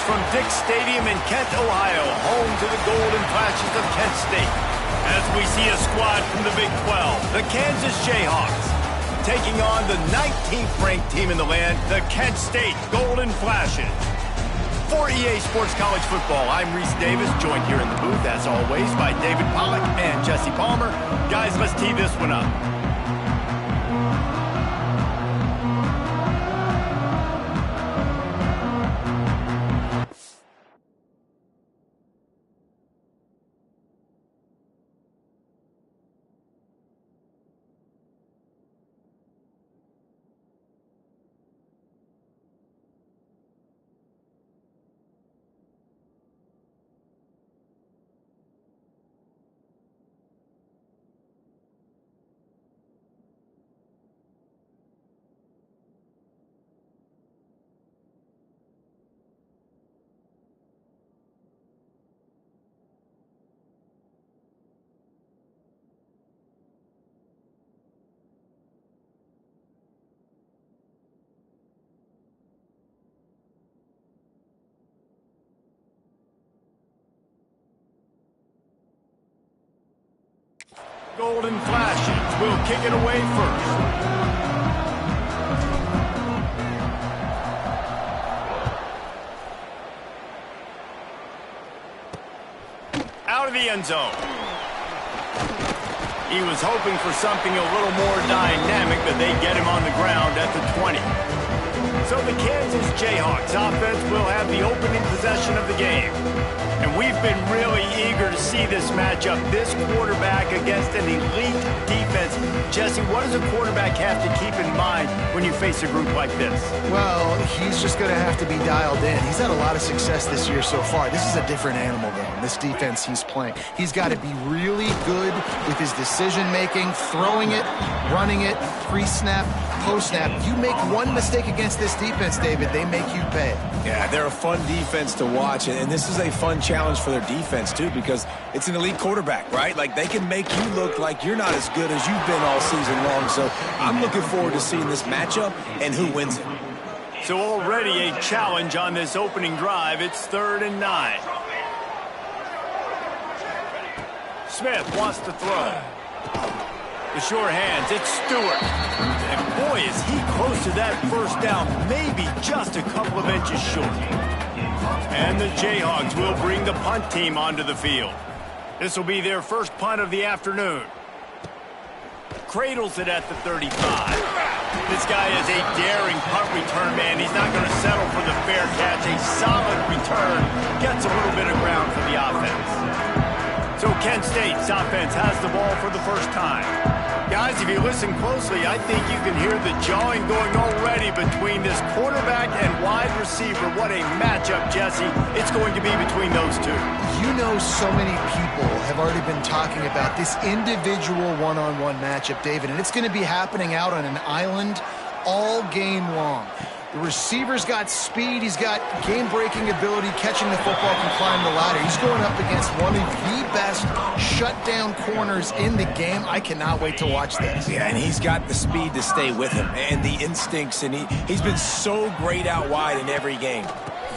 from Dick Stadium in Kent, Ohio, home to the Golden Flashes of Kent State. As we see a squad from the Big 12, the Kansas Jayhawks, taking on the 19th ranked team in the land, the Kent State Golden Flashes. For EA Sports College Football, I'm Reese Davis, joined here in the booth, as always, by David Pollack and Jesse Palmer. Guys, let's tee this one up. Golden Flashes will kick it away first. Out of the end zone. He was hoping for something a little more dynamic, but they get him on the ground at the 20. So the Kansas Jayhawks offense will have the opening possession of the game. And we've been really eager to see this matchup, this quarterback against an elite defense. Jesse, what does a quarterback have to keep in mind when you face a group like this? Well, he's just going to have to be dialed in. He's had a lot of success this year so far. This is a different animal, though, this defense he's playing. He's got to be really good with his decision-making, throwing it, running it, pre-snap, post-snap. You make one mistake against this defense, David, they make you pay. Yeah, they're a fun defense to watch, and this is a fun challenge for their defense, too, because it's an elite quarterback, right? Like, they can make you look like you're not as good as you've been all season long, so I'm looking forward to seeing this matchup and who wins it. So already a challenge on this opening drive. It's 3rd and 9. Smith wants to throw. The sure hands, it's Stewart. And boy, is he close to that first down, maybe just a couple of inches short. And the Jayhawks will bring the punt team onto the field. This will be their first punt of the afternoon. Cradles it at the 35. This guy is a daring punt return man. He's not going to settle for the fair catch. A solid return. Gets a little bit of ground for the offense. So Kent State's offense has the ball for the first time. Guys, if you listen closely, I think you can hear the jawing going already between this quarterback and wide receiver. What a matchup, Jesse. It's going to be between those two. You know, so many people have already been talking about this individual one-on-one matchup, David, and it's going to be happening out on an island all game long. The receiver's got speed, he's got game-breaking ability, catching the football, can climb the ladder. He's going up against one of the best shutdown corners in the game. I cannot wait to watch this. Yeah, and he's got the speed to stay with him and the instincts, and he's been so great out wide in every game.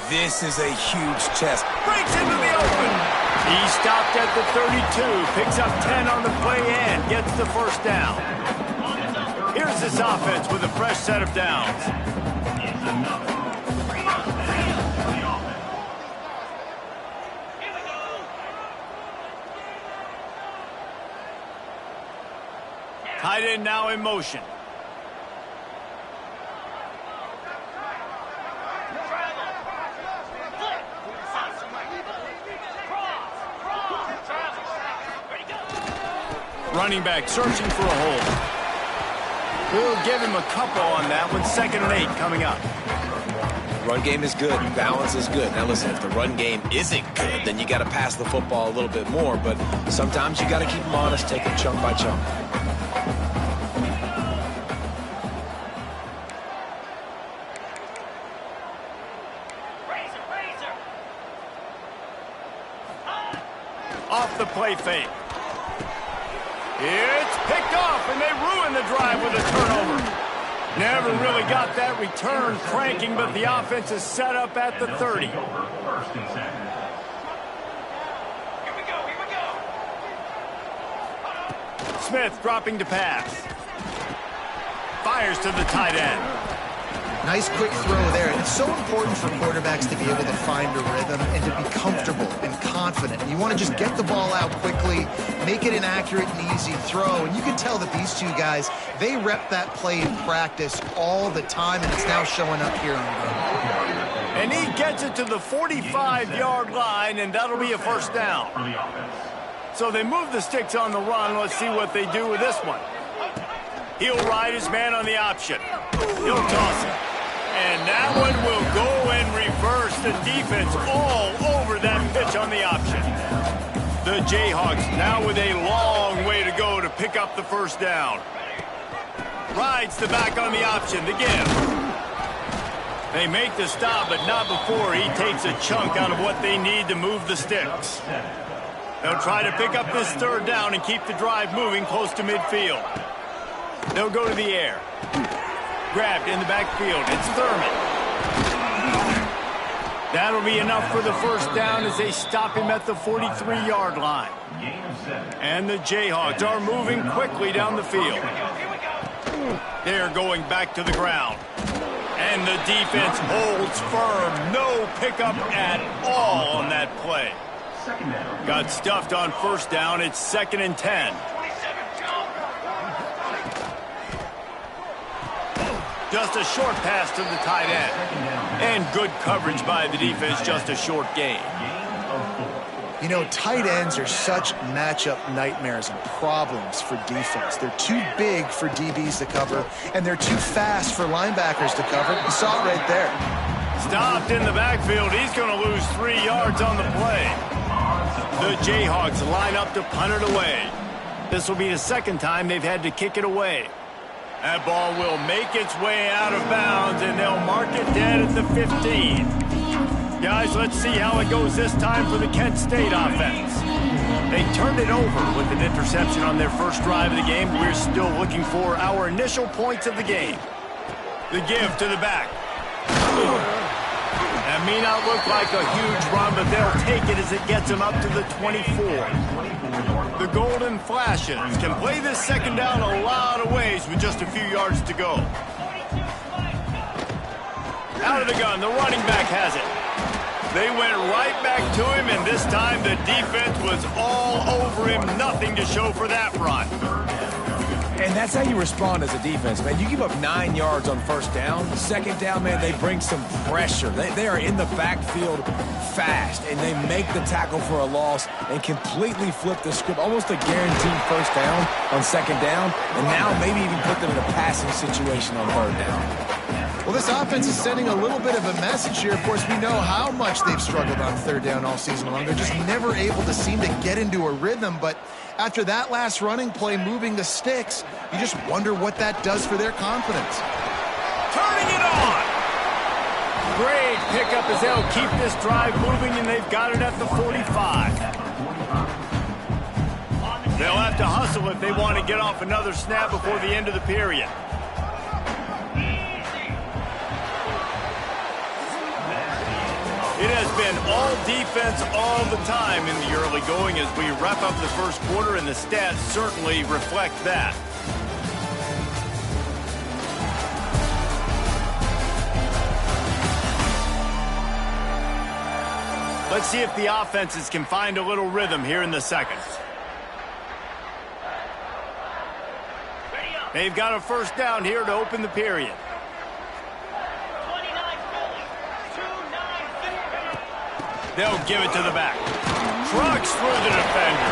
This is a huge test. Breaks into the open. He stopped at the 32, picks up 10 on the play and gets the first down. Here's this offense with a fresh set of downs. Tight end now in motion. Running back searching for a hole. We'll give him a couple on that one. 2nd and 8 coming up. Run game is good. Balance is good. Now listen, if the run game isn't good, then you got to pass the football a little bit more. But sometimes you got to keep them honest, take them chunk by chunk. Off the play fake. It's picked off, and they ruin the drive with a turnover. Never really got that return cranking, but the offense is set up at the 30. Smith dropping to pass. Fires to the tight end. Nice quick throw there. And it's so important for quarterbacks to be able to find a rhythm and to be comfortable and confident. You want to just get the ball out quickly, make it an accurate and easy throw. And you can tell that these two guys, they rep that play in practice all the time, and it's now showing up here on the game. And he gets it to the 45-yard line, and that'll be a first down. So they move the sticks on the run. Let's see what they do with this one. He'll ride his man on the option. He'll toss it. And that one will go and reverse the defense all over that pitch on the option. The Jayhawks now with a long way to go to pick up the first down. Rides the back on the option to give. They make the stop, but not before he takes a chunk out of what they need to move the sticks. They'll try to pick up this third down and keep the drive moving close to midfield. They'll go to the air. Grabbed in the backfield. It's Thurman. That'll be enough for the first down as they stop him at the 43-yard line. And the Jayhawks are moving quickly down the field. They're going back to the ground. And the defense holds firm. No pickup at all on that play. Got stuffed on first down. It's 2nd and 10. Just a short pass to the tight end. And good coverage by the defense, just a short gain. You know, tight ends are such matchup nightmares and problems for defense. They're too big for DBs to cover, and they're too fast for linebackers to cover. You saw it right there. Stopped in the backfield. He's going to lose 3 yards on the play. The Jayhawks line up to punt it away. This will be the second time they've had to kick it away. That ball will make its way out of bounds, and they'll mark it dead at the 15. Guys, let's see how it goes this time for the Kent State offense. They turned it over with an interception on their first drive of the game. We're still looking for our initial points of the game. The give to the back. That may not look like a huge run, but they'll take it as it gets them up to the 24. The Golden Flashes can play this second down a lot of ways with just a few yards to go. Out of the gun, the running back has it. They went right back to him, and this time the defense was all over him. Nothing to show for that run. And that's how you respond as a defense, man. You give up 9 yards on first down. Second down, man, they bring some pressure. They are in the backfield fast, and they make the tackle for a loss and completely flip the script. Almost a guaranteed first down on second down, and now maybe even put them in a passing situation on third down. Well, this offense is sending a little bit of a message here. Of course, we know how much they've struggled on third down all season long. They're just never able to seem to get into a rhythm, but after that last running play moving the sticks, you just wonder what that does for their confidence. Turning it on! Great pickup as they'll keep this drive moving, and they've got it at the 45. They'll have to hustle if they want to get off another snap before the end of the period. It has been all defense all the time in the early going as we wrap up the first quarter, and the stats certainly reflect that. Let's see if the offenses can find a little rhythm here in the second. They've got a first down here to open the period. They'll give it to the back. Trucks through the defender.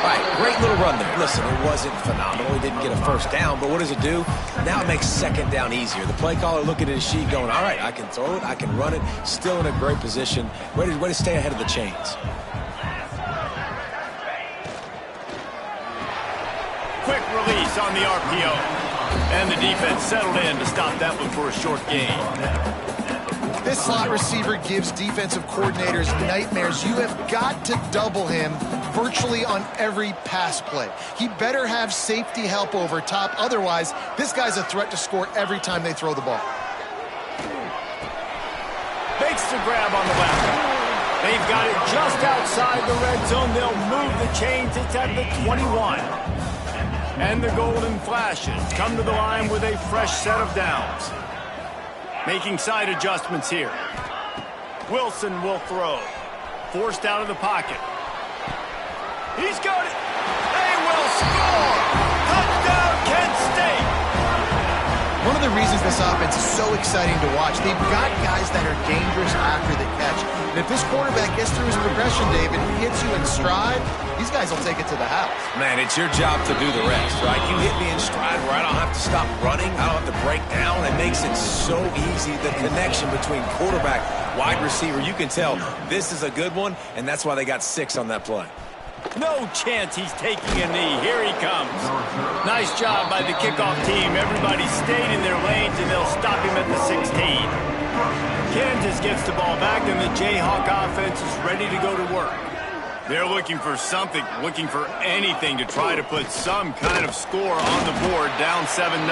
All right, great little run there. Listen, it wasn't phenomenal. He didn't get a first down, but what does it do? Now it makes second down easier. The play caller looking at his sheet going, all right, I can throw it, I can run it, still in a great position. Way to stay ahead of the chains. Quick release on the RPO. And the defense settled in to stop that one for a short gain. This slot receiver gives defensive coordinators nightmares. You have got to double him virtually on every pass play. He better have safety help over top. Otherwise, this guy's a threat to score every time they throw the ball. Makes the grab on the left. They've got it just outside the red zone. They'll move the chains. It's at the 21. And the golden flashes come to the line with a fresh set of downs. Making side adjustments here. Wilson will throw. Forced out of the pocket. He's got it. They will score. Touchdown, Kent State. One of the reasons this offense is so exciting to watch, they've got guys that are dangerous after the catch. And if this quarterback gets through his progression, David, and hits you in stride, these guys will take it to the house. Man, it's your job to do the rest, right? You hit me in stride where I don't have to stop running. I don't have to break down. It makes it so easy. The connection between quarterback, wide receiver, you can tell this is a good one, and that's why they got 6 on that play. No chance he's taking a knee. Here he comes. Nice job by the kickoff team. Everybody stayed in their lanes, and they'll stop him at the 16. Kansas gets the ball back, and the Jayhawk offense is ready to go to work. They're looking for something, looking for anything to try to put some kind of score on the board, down 7-0.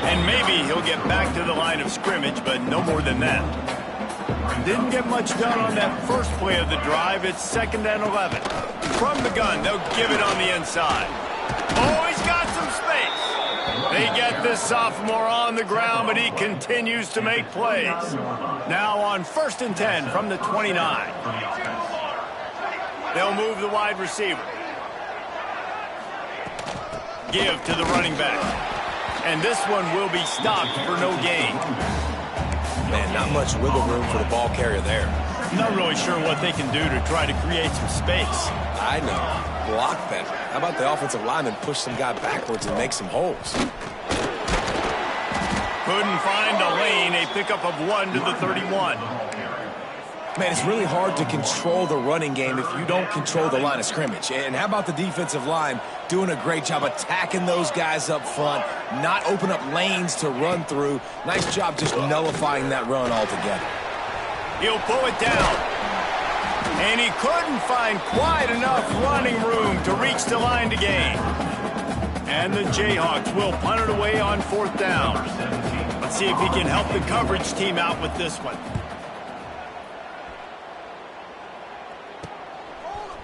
And maybe he'll get back to the line of scrimmage, but no more than that. Didn't get much done on that first play of the drive. It's 2nd and 11. From the gun, they'll give it on the inside. Oh, he's got some space. They get this sophomore on the ground, but he continues to make plays. Now on 1st and 10 from the 29. They'll move the wide receiver. Give to the running back. And this one will be stopped for no gain. Man, not much wiggle room for the ball carrier there. Not really sure what they can do to try to create some space. I know. Block better. How about the offensive lineman push some guy backwards and make some holes? Couldn't find a lane. A pickup of 1 to the 31. Man, it's really hard to control the running game if you don't control the line of scrimmage. And how about the defensive line doing a great job attacking those guys up front, not open up lanes to run through. Nice job just nullifying that run altogether. He'll pull it down. And he couldn't find quite enough running room to reach the line to gain. And the Jayhawks will punt it away on 4th down. Let's see if he can help the coverage team out with this one.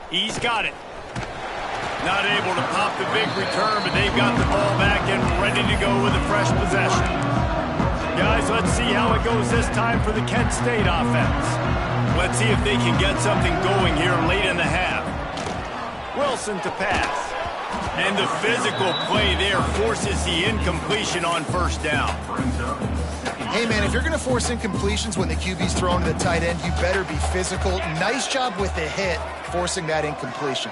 He's got it. Not able to pop the big return, but they've got the ball back and ready to go with a fresh possession. Guys, let's see how it goes this time for the Kent State offense. Let's see if they can get something going here late in the half. Wilson to pass. And the physical play there forces the incompletion on 1st down. Hey, man, if you're going to force incompletions when the QB's thrown to the tight end, you better be physical. Nice job with the hit, forcing that incompletion.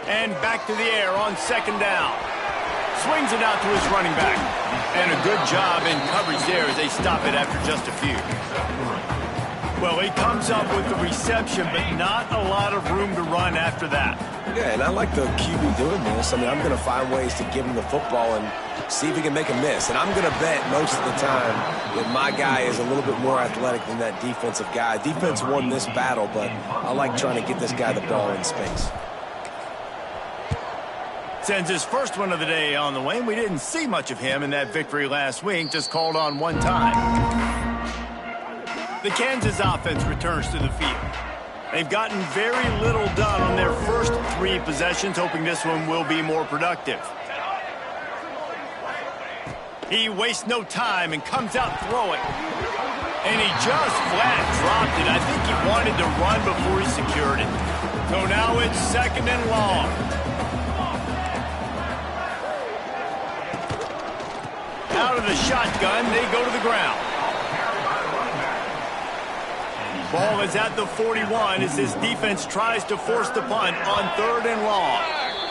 And back to the air on 2nd down. Swings it out to his running back. And a good job in coverage there as they stop it after just a few. Well, he comes up with the reception, but not a lot of room to run after that. Yeah, and I like the QB doing this. I mean, I'm going to find ways to give him the football and see if he can make a miss. And I'm going to bet most of the time that my guy is a little bit more athletic than that defensive guy. Defense won this battle, but I like trying to get this guy the ball in space. Sends his first one of the day on the way. We didn't see much of him in that victory last week, just called on 1 time. The Kansas offense returns to the field. They've gotten very little done on their first 3 possessions, hoping this one will be more productive. He wastes no time and comes out throwing. And he just flat dropped it. I think he wanted to run before he secured it. So now it's 2nd and long. Out of the shotgun, they go to the ground. Ball is at the 41 as this defense tries to force the punt on 3rd and long.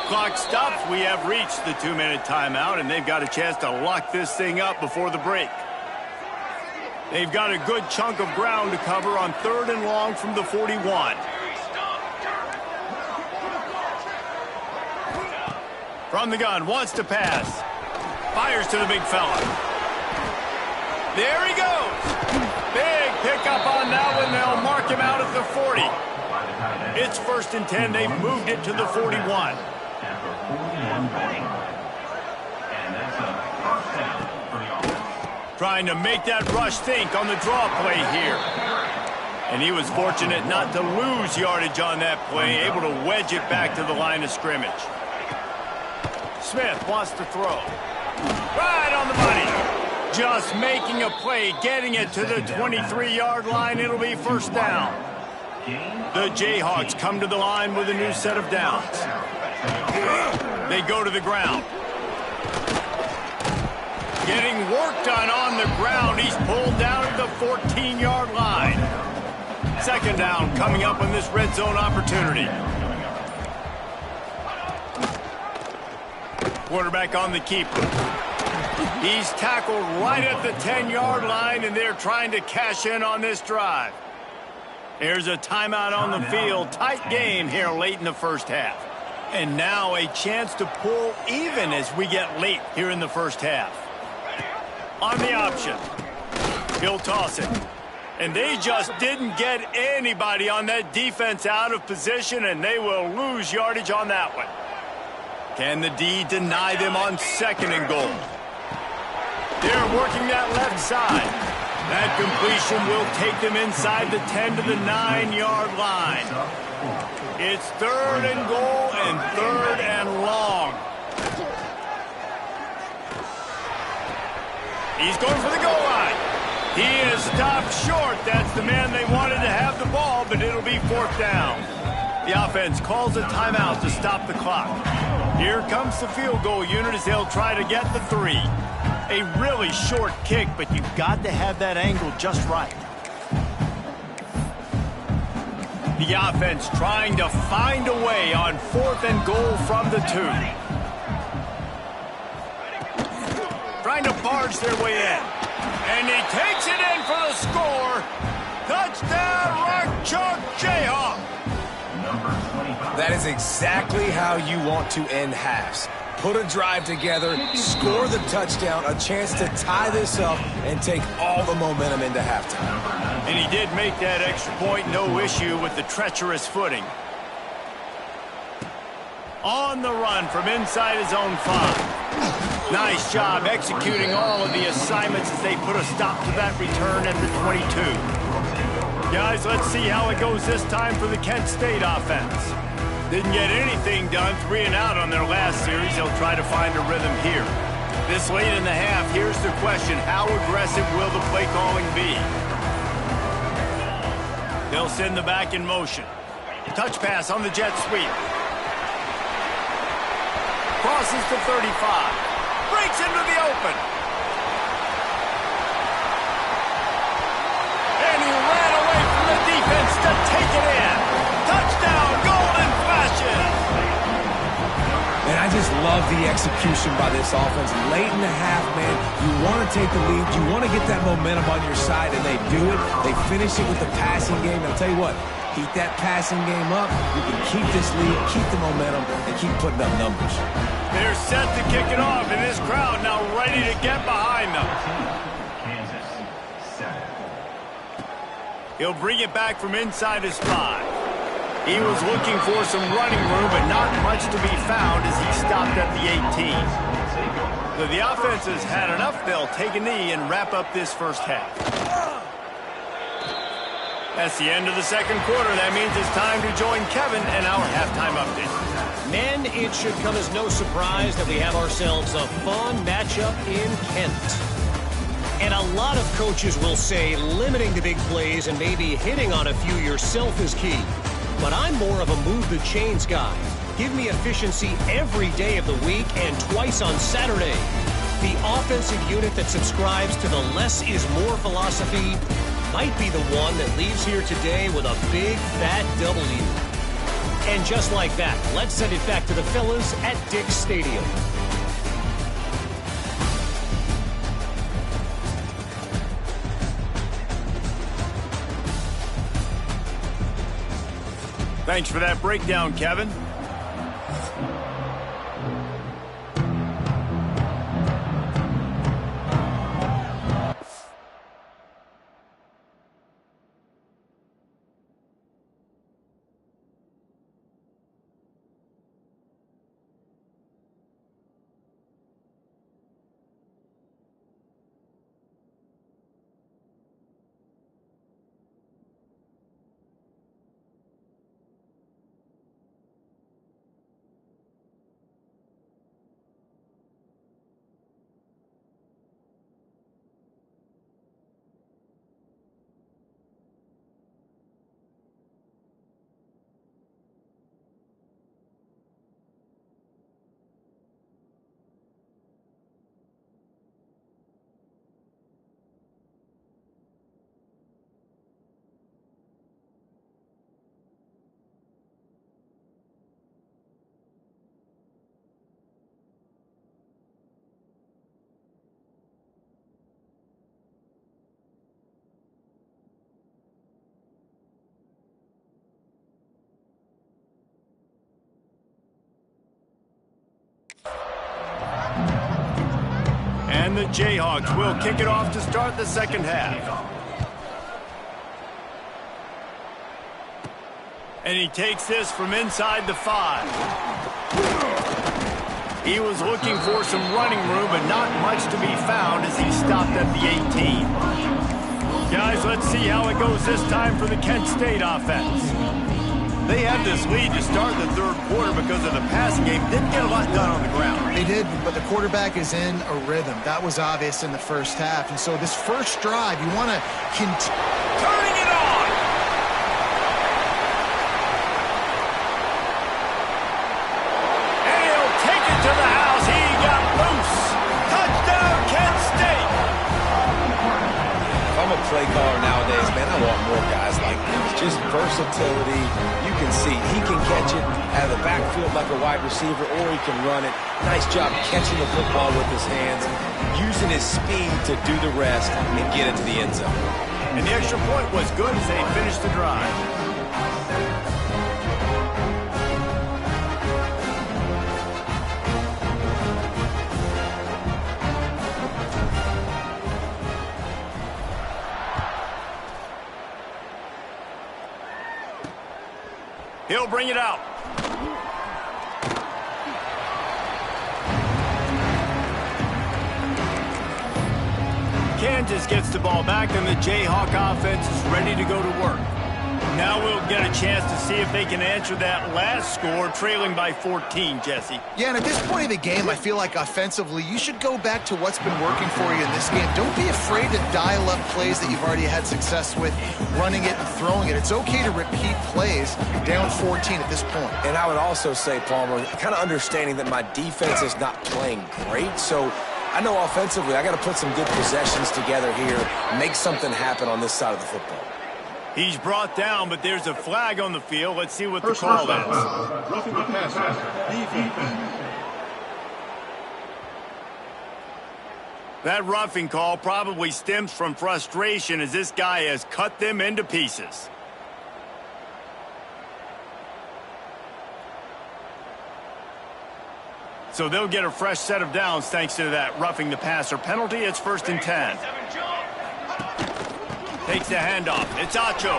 Clock stops. We have reached the 2-minute timeout, and they've got a chance to lock this thing up before the break. They've got a good chunk of ground to cover on 3rd and long from the 41. From the gun, wants to pass. Fires to the big fella. There he goes. Big pickup on that one. They'll mark him out at the 40. It's 1st and 10. They've moved it to the 41. Trying to make that rush think on the draw play here. And he was fortunate not to lose yardage on that play, able to wedge it back to the line of scrimmage. Smith wants to throw. Right on the money. Just making a play, getting it to the 23-yard line. It'll be 1st down. The Jayhawks come to the line with a new set of downs. They go to the ground. Getting work done on the ground. He's pulled down at the 14-yard line. 2nd down coming up on this red zone opportunity. Quarterback on the keeper. He's tackled right at the 10-yard line, and they're trying to cash in on this drive. There's a timeout on the field. Tight game here late in the 1st half. And now a chance to pull even as we get late here in the 1st half. On the option. He'll toss it. And they just didn't get anybody on that defense out of position, and they will lose yardage on that one. Can the D deny them on 2nd and goal? They're working that left side. That completion will take them inside the 10 to the 9-yard line. It's 3rd and goal and 3rd and long. He's going for the goal line. He is stopped short. That's the man they wanted to have the ball, but it'll be 4th down. The offense calls a timeout to stop the clock. Here comes the field goal unit as they'll try to get the 3. A really short kick, but you've got to have that angle just right. The offense trying to find a way on 4th and goal from the 2. Trying to barge their way in. And he takes it in for the score. Touchdown, Rock Chalk Jayhawk. That is exactly how you want to end halves. Put a drive together, score the touchdown, a chance to tie this up, and take all the momentum into halftime. And he did make that extra point, no issue with the treacherous footing. On the run from inside his own 5. Nice job executing all of the assignments as they put a stop to that return at the 22. Guys, let's see how it goes this time for the Kent State offense. Didn't get anything done, 3 and out on their last series. They'll try to find a rhythm here. This late in the half, here's the question. How aggressive will the play calling be? They'll send the back in motion. Touch pass on the jet sweep. Crosses to 35. Breaks into the open. And he ran away from the defense to take it in. Touchdown, Golden Flashes. And I just love the execution by this offense. Late in the half, man, you want to take the lead. You want to get that momentum on your side, and they do it. They finish it with the passing game. And I'll tell you what, keep that passing game up. You can keep this lead, keep the momentum, and keep putting up numbers. They're set to kick it off, and this crowd now ready to get behind them. He'll bring it back from inside his 5. He was looking for some running room, but not much to be found as he stopped at the 18. So the offense has had enough. They'll take a knee and wrap up this 1st half. That's the end of the 2nd quarter. That means it's time to join Kevin and our halftime update. Men, it should come as no surprise that we have ourselves a fun matchup in Kent. And a lot of coaches will say limiting the big plays and maybe hitting on a few yourself is key. But I'm more of a move the chains guy. Give me efficiency every day of the week and twice on Saturday. The offensive unit that subscribes to the less is more philosophy might be the one that leaves here today with a big fat W. And just like that, let's send it back to the fellas at Dick's Stadium. Thanks for that breakdown, Kevin. And the Jayhawks will kick it off to start the second half. And he takes this from inside the 5. He was looking for some running room, but not much to be found as he stopped at the 18. Guys, let's see how it goes this time for the Kent State offense. They had this lead to start the third quarter because of the passing game. Didn't get a lot done on the ground. They did, but the quarterback is in a rhythm. That was obvious in the first half. And so this first drive, you want to continue. Turning it on! And he'll take it to the house. He got loose. Touchdown, Kent State! If I'm a play caller nowadays, man, I want more guys like this. Just versatility. You can see he can catch it out of the backfield like a wide receiver, or he can run it. Nice job catching the football with his hands, using his speed to do the rest and get into the end zone. And the extra point was good as they finished the drive. He'll bring it out. Kansas gets the ball back, and the Jayhawk offense is ready to go to work. Now we'll get a chance to see if they can answer that last score, trailing by 14, Jesse. Yeah, and at this point of the game, I feel like offensively, you should go back to what's been working for you in this game. Don't be afraid to dial up plays that you've already had success with, running it and throwing it. It's okay to repeat plays down 14 at this point. And I would also say, Palmer, kind of understanding that my defense is not playing great, so I know offensively I got to put some good possessions together here, make something happen on this side of the football. He's brought down, but there's a flag on the field. Let's see what the call is. Roughing the passer, defense. That roughing call probably stems from frustration as this guy has cut them into pieces. So they'll get a fresh set of downs thanks to that roughing the passer penalty. It's 1st and 10. Takes the handoff. It's Acho.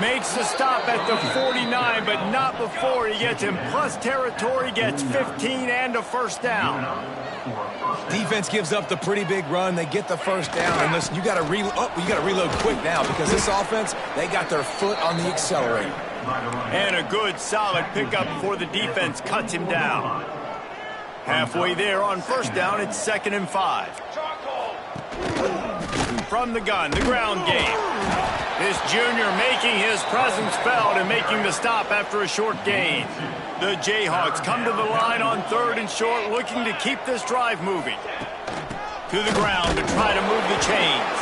Makes the stop at the 49, but not before he gets in plus territory, gets 15 and a first down. Defense gives up the pretty big run. They get the first down. And listen, you got to reload quick now because this offense, they got their foot on the accelerator. And a good, solid pickup before the defense cuts him down. Halfway there on first down, it's 2nd and 5. From the gun, the ground game. This junior making his presence felt and making the stop after a short gain. The Jayhawks come to the line on 3rd and short, looking to keep this drive moving. To the ground to try to move the chains.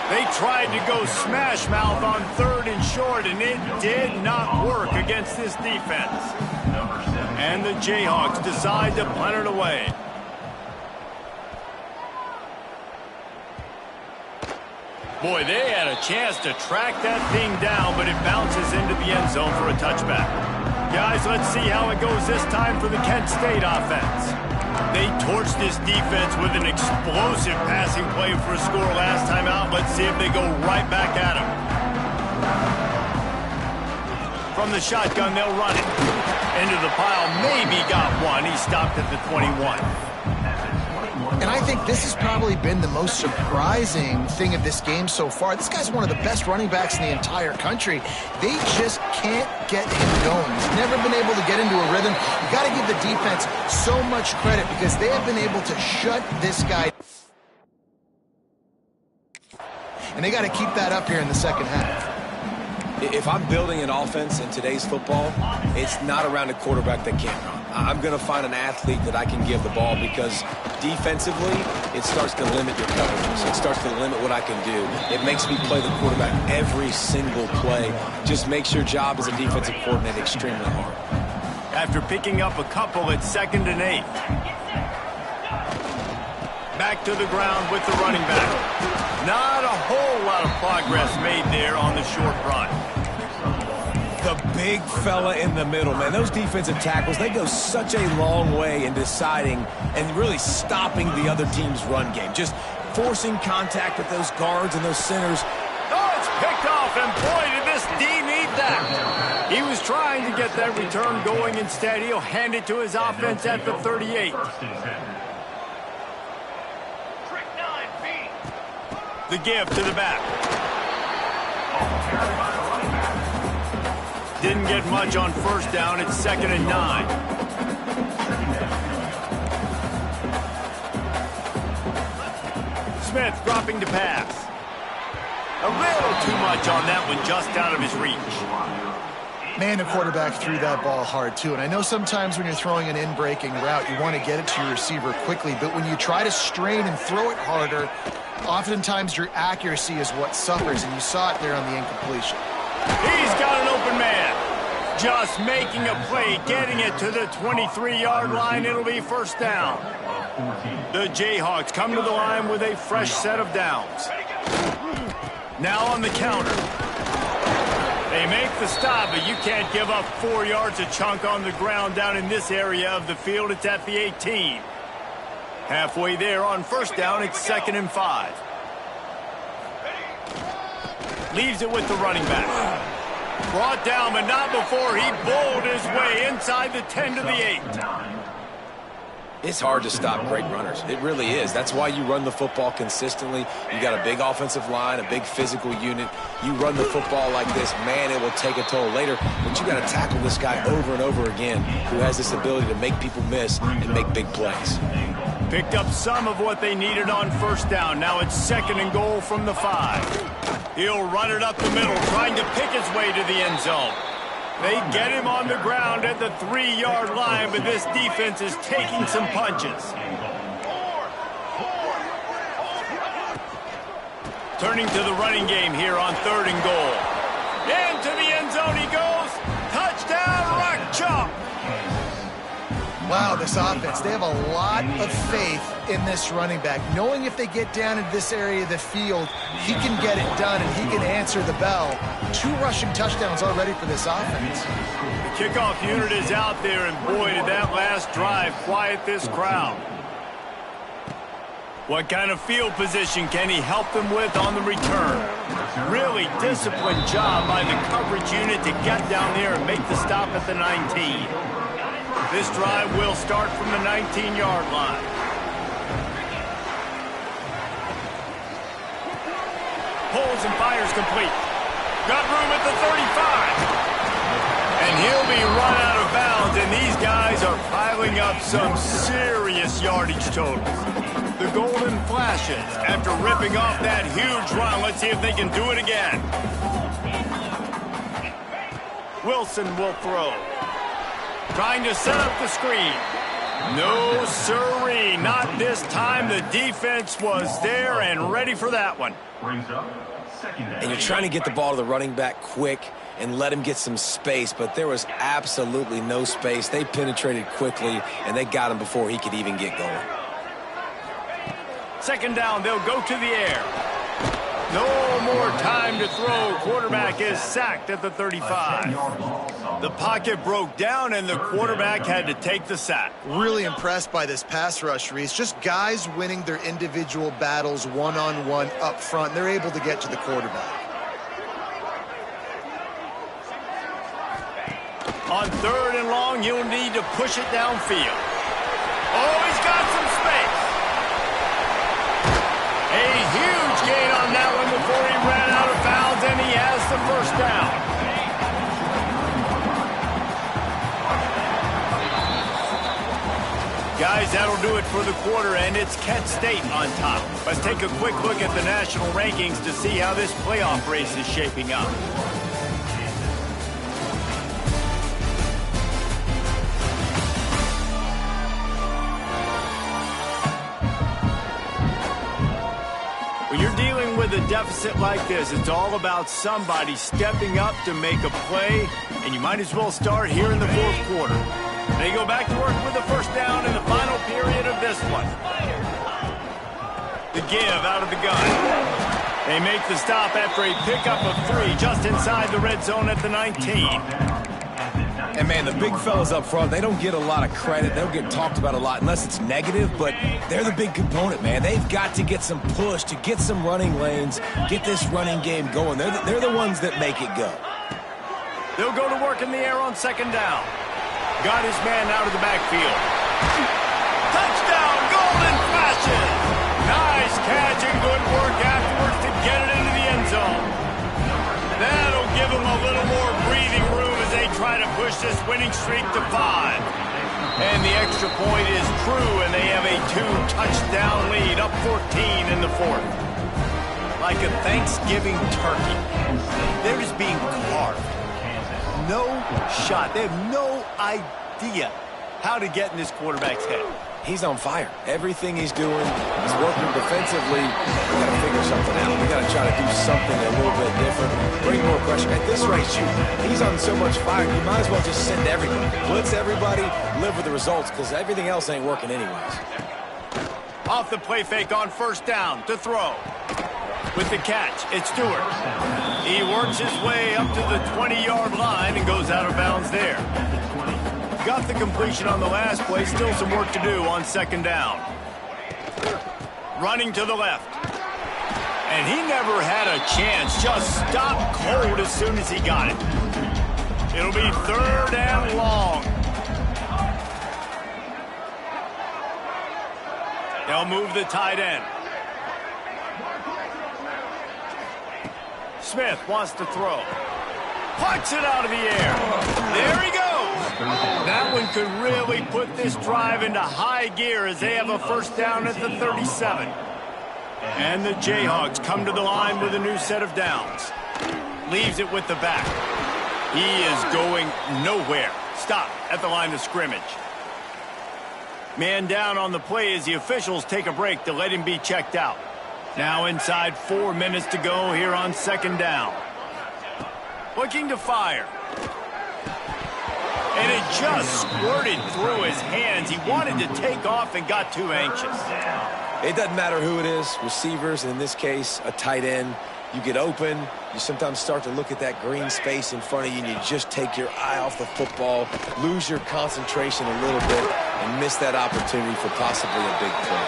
They tried to go smash mouth on 3rd and short, and it did not work against this defense. And the Jayhawks decide to punt it away. Boy, they had a chance to track that thing down, but it bounces into the end zone for a touchback. Guys, let's see how it goes this time for the Kent State offense. They torched this defense with an explosive passing play for a score last time out. Let's see if they go right back at him. From the shotgun, they'll run it. Into the pile, maybe got one. He stopped at the 21. And I think this has probably been the most surprising thing of this game so far. This guy's one of the best running backs in the entire country. They just can't get him going. He's never been able to get into a rhythm. You got to give the defense so much credit because they have been able to shut this guy. And they got to keep that up here in the second half. If I'm building an offense in today's football, it's not around a quarterback that can't run. I'm going to find an athlete that I can give the ball because defensively, it starts to limit your coverages. It starts to limit what I can do. It makes me play the quarterback every single play. Just makes your job as a defensive coordinator extremely hard. After picking up a couple, it's 2nd and 8. Back to the ground with the running back. Not a whole lot of progress made there on the short run. The big fella in the middle, man. Those defensive tackles, they go such a long way in deciding and really stopping the other team's run game. Just forcing contact with those guards and those centers. Oh, it's picked off, and boy, did this D need that. He was trying to get that return going. Instead, he'll hand it to his offense at the 38. The give to the back. Didn't get much on first down. It's 2nd and 9. Smith dropping to pass. A little too much on that one, just out of his reach. Man, the quarterback threw that ball hard, too. And I know sometimes when you're throwing an in-breaking route, you want to get it to your receiver quickly. But when you try to strain and throw it harder, oftentimes your accuracy is what suffers. And you saw it there on the incompletion. He's got an open man. Just making a play, getting it to the 23-yard line. It'll be first down. The Jayhawks come to the line with a fresh set of downs. Now on the counter. They make the stop, but you can't give up 4 yards a chunk on the ground down in this area of the field. It's at the 18. Halfway there on first down, it's 2nd and 5. Leaves it with the running back. Brought down, but not before he bowled his way inside the 10 to the 8. It's hard to stop great runners. It really is. That's why you run the football consistently. You got a big offensive line, a big physical unit. You run the football like this, man, it will take a toll later. But you got to tackle this guy over and over again who has this ability to make people miss and make big plays. Picked up some of what they needed on first down. Now it's 2nd and goal from the 5. He'll run it up the middle, trying to pick his way to the end zone. They get him on the ground at the 3-yard line, but this defense is taking some punches. Turning to the running game here on 3rd and goal. Into the end zone he goes. Touchdown, Rock Chalk. Wow, this offense, they have a lot of faith in this running back. Knowing if they get down into this area of the field, he can get it done and he can answer the bell. 2 rushing touchdowns already for this offense. The kickoff unit is out there, and boy, did that last drive quiet this crowd. What kind of field position can he help them with on the return? Really disciplined job by the coverage unit to get down there and make the stop at the 19. This drive will start from the 19-yard line. Pulls and fires complete. Got room at the 35. And he'll be run out of bounds, and these guys are piling up some serious yardage totals. The golden flashes after ripping off that huge run. Let's see if they can do it again. Wilson will throw. Trying to set up the screen. No, sirree, not this time. The defense was there and ready for that one. And you're trying to get the ball to the running back quick and let him get some space, but there was absolutely no space. They penetrated quickly, and they got him before he could even get going. 2nd down, they'll go to the air. No more time to throw. Quarterback is sacked at the 35. The pocket broke down, and the quarterback had to take the sack. Really impressed by this pass rush, Reese. Just guys winning their individual battles one-on-one up front. They're able to get to the quarterback. On 3rd and long, you'll need to push it downfield. Oh, he's got some space. A huge gain on that one before he ran out of bounds, and he has the first down. Guys, that'll do it for the quarter, and it's Kent State on top. Let's take a quick look at the national rankings to see how this playoff race is shaping up. When you're dealing with a deficit like this, it's all about somebody stepping up to make a play, and you might as well start here in the 4th quarter. They go back to work with the first down in the final period of this one. The give out of the gun. They make the stop after a pickup of 3 just inside the red zone at the 19. And, man, the big fellas up front, they don't get a lot of credit. They don't get talked about a lot unless it's negative, but they're the big component, man. They've got to get some push, to get some running lanes, get this running game going. They're the ones that make it go. They'll go to work in the air on second down. Got his man out of the backfield. Touchdown, Golden Flashes! Nice catch and good work afterwards to get it into the end zone. That'll give them a little more breathing room as they try to push this winning streak to 5. And the extra point is true, and they have a 2-touchdown lead, up 14 in the 4th. Like a Thanksgiving turkey, they're just being carved. No shot. They have no idea how to get in this quarterback's head. He's on fire. Everything he's doing, he's working defensively. We got to figure something out. We got to try to do something a little bit different. Bring more pressure. At this rate, he's on so much fire, you might as well just send everybody. Blitz everybody, live with the results, because everything else ain't working anyways. Off the play fake on first down to throw. With the catch, it's Stewart. He works his way up to the 20-yard line and goes out of bounds there. Got the completion on the last play. Still some work to do on second down. Running to the left. And he never had a chance. Just stopped cold as soon as he got it. It'll be 3rd and long. They'll move the tight end. Smith wants to throw. Puts it out of the air. There he goes. That one could really put this drive into high gear as they have a first down at the 37. And the Jayhawks come to the line with a new set of downs. Leaves it with the back. He is going nowhere. Stop at the line of scrimmage. Man down on the play as the officials take a break to let him be checked out. Now inside 4 minutes to go here on second down. Looking to fire. And it just squirted through his hands. He wanted to take off and got too anxious. It doesn't matter who it is, receivers, in this case, a tight end. You get open, you sometimes start to look at that green space in front of you, and you just take your eye off the football, lose your concentration a little bit, and miss that opportunity for possibly a big play.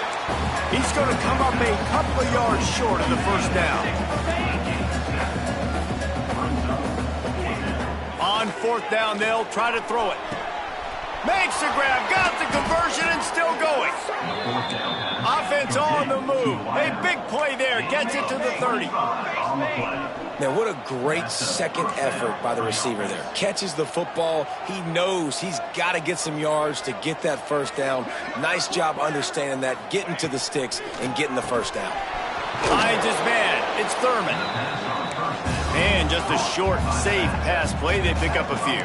He's going to come up a couple of yards short of the first down. On fourth down, they'll try to throw it. Makes the grab, got the conversion, and still going. Offense on the move. A big play there, gets it to the 30. Now, what a great second effort by the receiver there. Catches the football. He knows he's got to get some yards to get that first down. Nice job understanding that, getting to the sticks and getting the first down. Finds his man. It's Thurman. And just a short, safe pass play. They pick up a few.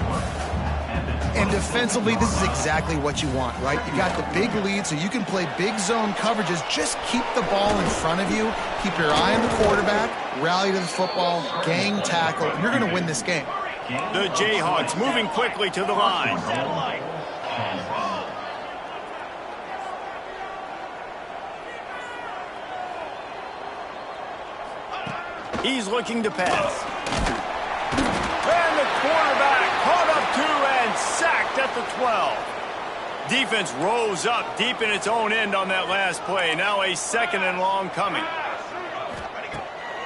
And defensively, this is exactly what you want, right? You got the big lead, so you can play big zone coverages. Just keep the ball in front of you. Keep your eye on the quarterback. Rally to the football. Gang tackle. And you're going to win this game. The Jayhawks moving quickly to the line. He's looking to pass. And the quarterback caught up to and sacked at the 12. Defense rose up deep in its own end on that last play. Now a 2nd and long coming.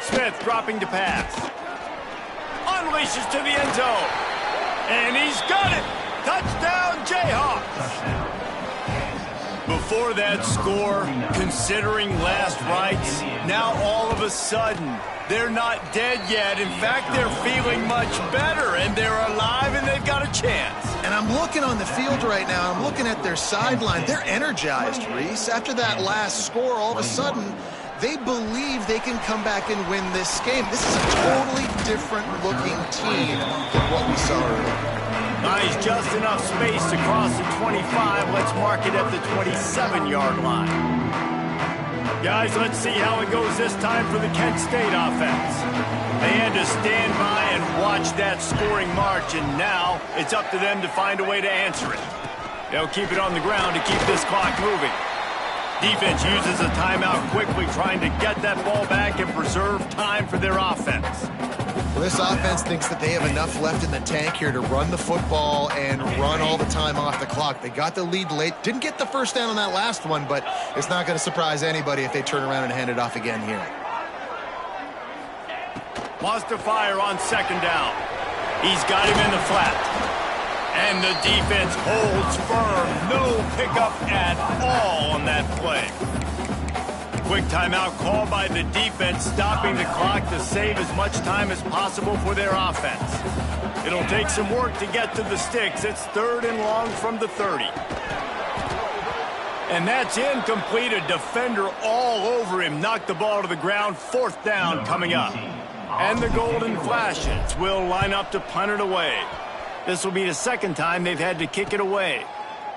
Smith dropping to pass. Unleashes to the end zone. And he's got it. Touchdown, Jayhawks. Before that score, considering last rites, now all of a sudden, they're not dead yet. In fact, they're feeling much better, and they're alive, and they've got a chance. And I'm looking on the field right now. I'm looking at their sideline. They're energized, Reese. After that last score, all of a sudden, they believe they can come back and win this game. This is a totally different-looking team than what we saw earlier. Nice, just enough space to cross the 25. Let's mark it at the 27-yard line. Guys, let's see how it goes this time for the Kent State offense. They had to stand by and watch that scoring march, and now it's up to them to find a way to answer it. They'll keep it on the ground to keep this clock moving. Defense uses a timeout quickly, trying to get that ball back and preserve time for their offense. Well, this offense thinks that they have enough left in the tank here to run the football and run all the time off the clock. They got the lead late. Didn't get the first down on that last one, but it's not going to surprise anybody if they turn around and hand it off again here. Wants to fire on second down. He's got him in the flat. And the defense holds firm. No pickup at all on that play. Quick timeout call by the defense, stopping the clock to save as much time as possible for their offense. It'll take some work to get to the sticks. It's 3rd and long from the 30. And that's incomplete. A defender all over him. Knocked the ball to the ground. 4th down coming up. And the Golden Flashes will line up to punt it away. This will be the 2nd time they've had to kick it away.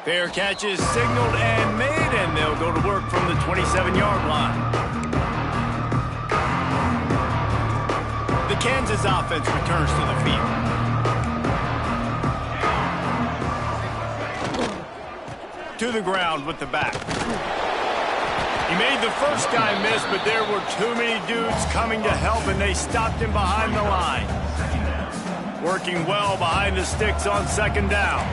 Fair catch is signaled and made, and they'll go to work from the 27-yard line. The Kansas offense returns to the field. To the ground with the back. He made the first guy miss, but there were too many dudes coming to help, and they stopped him behind the line. Working well behind the sticks on 2nd down.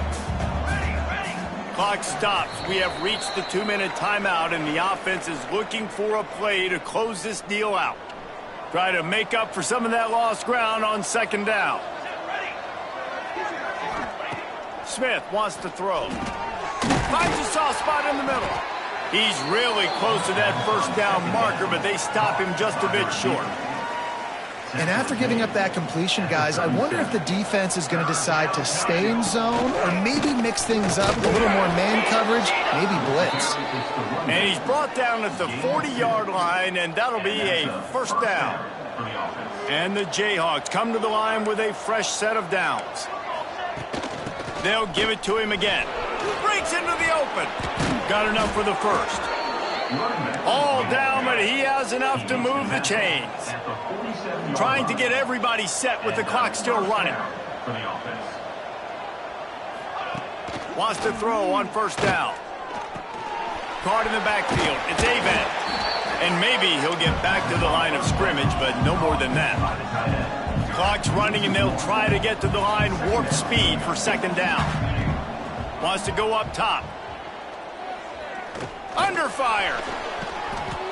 Clock stops. We have reached the 2-minute timeout, and the offense is looking for a play to close this deal out. Try to make up for some of that lost ground on 2nd down. Smith wants to throw. Finds a soft spot in the middle. He's really close to that 1st down marker, but they stop him just a bit short. And after giving up that completion, guys, I wonder if the defense is going to decide to stay in zone or maybe mix things up, a little more man coverage, maybe blitz. And he's brought down at the 40-yard line, and that'll be a 1st down. And the Jayhawks come to the line with a fresh set of downs. They'll give it to him again. Breaks into the open. Got enough for the 1st. All down, but he has enough to move the chains. Trying to get everybody set with the clock still running. Wants to throw on 1st down. Caught in the backfield. It's Avent. And maybe he'll get back to the line of scrimmage, but no more than that. Clock's running, and they'll try to get to the line warp speed for 2nd down. Wants to go up top. Under fire.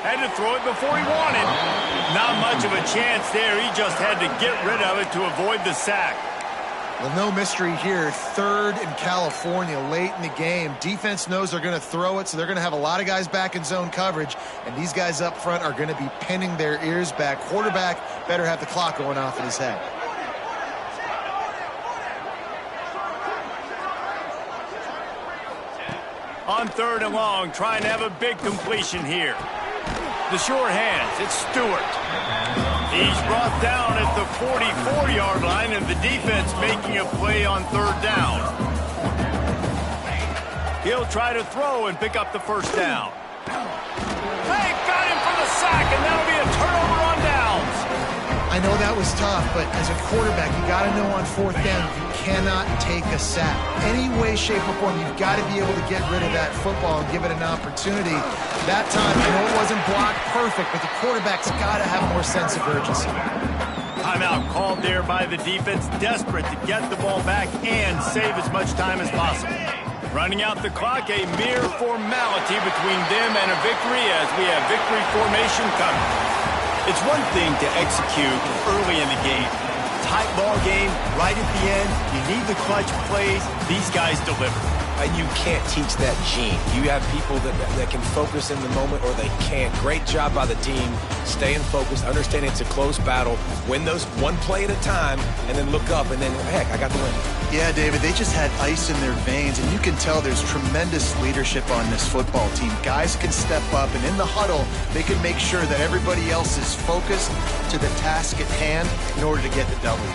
Had to throw it before he wanted. Not much of a chance there. He just had to get rid of it to avoid the sack. Well, no mystery here. 3rd in California late in the game. Defense knows they're going to throw it, so they're going to have a lot of guys back in zone coverage, and these guys up front are going to be pinning their ears back. Quarterback better have the clock going off in his head. On 3rd and long, trying to have a big completion here. The sure hands, it's Stewart. He's brought down at the 44-yard line, and the defense making a play on 3rd down. He'll try to throw and pick up the 1st down. Hey, got him for the sack, and that'll be a turnover on downs. I know that was tough, but as a quarterback, you got to know on 4th down, you cannot take a sack. Any way, shape, or form, you've got to be able to get rid of that football and give it an opportunity. That time, I know it wasn't blocked perfect, but the quarterback's got to have more sense of urgency. Timeout called there by the defense, desperate to get the ball back and save as much time as possible. Running out the clock, a mere formality between them and a victory as we have victory formation coming. It's one thing to execute early in the game. Tight ball game, right at the end. You need the clutch plays. These guys deliver. And you can't teach that gene. You have people that can focus in the moment or they can't. Great job by the team, staying focused, understanding it's a close battle, win those one play at a time, and then look up, and then, heck, I got the win. Yeah, David, they just had ice in their veins, and you can tell there's tremendous leadership on this football team. Guys can step up, and in the huddle, they can make sure that everybody else is focused to the task at hand in order to get the W.